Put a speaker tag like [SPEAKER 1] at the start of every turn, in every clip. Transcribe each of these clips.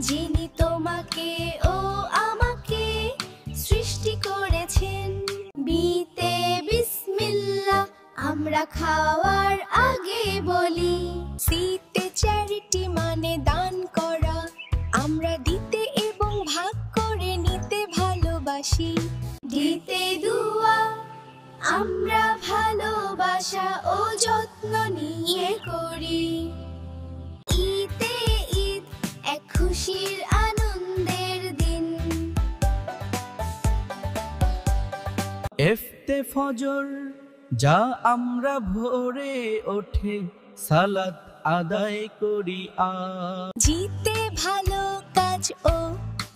[SPEAKER 1] যিনি তোমাকে ও আমাকে সৃষ্টি করেছেন। বিতে বিসমিল্লাহ আমরা খাওয়ার আগে বলি। সিতে চ্যারিটি মানে দান করা, আমরা দিতে এবং ভাগ করে নিতে ভালোবাসি। দিতে দুয়া আমরা ভালোবাসা ও যত্ন নিয়ে করি। ঈদে ঈদ এক খুশির আনন্দের দিন।
[SPEAKER 2] এফতে ফজর যা আমরা ভোরে ওঠে সালাত আদায় করি।
[SPEAKER 1] জিতে ভালো কাজ ও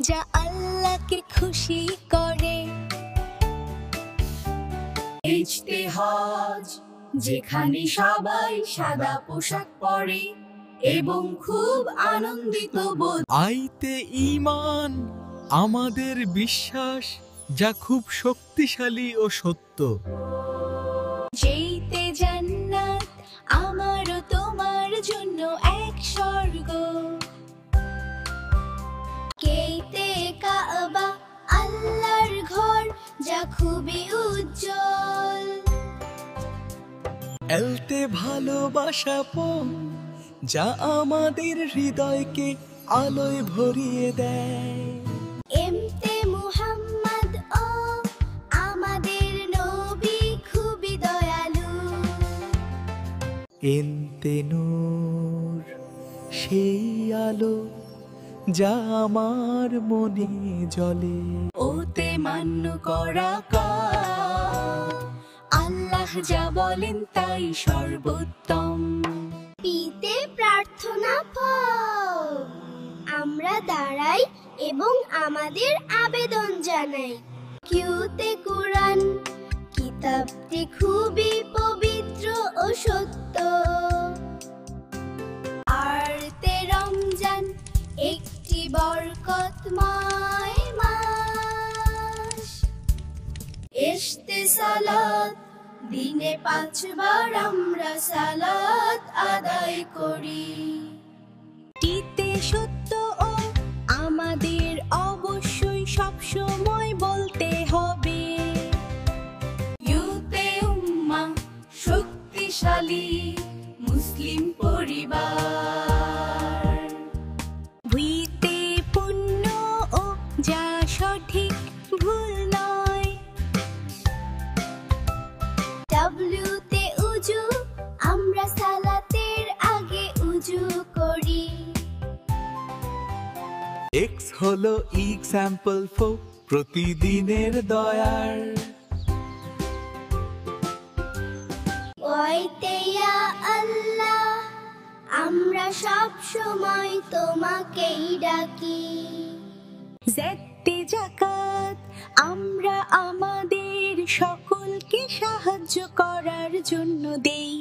[SPEAKER 1] যা আল্লাহকে খুশি করে।
[SPEAKER 3] ইজতিহাদ যেখানে সবাই সাদা পোশাক পরে এবং খুব আনন্দিত বোধ।
[SPEAKER 2] আইতে ঈমান আমাদের বিশ্বাস যা খুব শক্তিশালী ও সত্য।
[SPEAKER 1] যেইতে জান্নাত আমার ও তোমার জন্য এক স্বর্গ। কেইতে কাবা আল্লাহর ঘর যা খুবই উজ্জ্বল।
[SPEAKER 2] এলতে ভালোবাসা যা আমাদের হৃদয়কে আলোয় ভরিয়ে দেয়।
[SPEAKER 1] এমতে মুহাম্মদ ও আমাদের নবী খুবই দয়ালু।
[SPEAKER 2] এনতে নূর সেই আলো যা আমার মনে জ্বলে।
[SPEAKER 1] ওতে মান্য করা কাজ আল্লাহ যা বলেন তাই সর্বোত্তম। পিতে প্রার্থনা ফল আমরা দাঁড়াই এবং আমাদের আবেদন জানাই। কিউতে কুরআন কিতাবটি খুবই পবিত্র ও সত্য। আরতে রমজান একটি বরকতময় মাস। এশতে সালাত দিনে 5 বার আমরা সালাত আদায় করি। টিতে সত্য ও আমাদের অবশ্যই সব সময় বলতে হবে।
[SPEAKER 3] ইউতে উম্মাহ শক্তিশালী মুসলিম পরিবার।
[SPEAKER 1] ভিতে পুণ্য ও যা সঠিক ভুল নয়। ডাব্লিউতে উজু আমরা সালাতের আগে উজু করি।
[SPEAKER 2] এক্স হলো এক্সাম্পল ফর প্রতিদিনের দয়ার।
[SPEAKER 1] ওয়াইতে ইয়া আল্লাহ আমরা সব সময় তোমাকেই ডাকি। জেতে যাকাত আমরা আমাদের সকলকে সাহায্য করার জন্য দেই।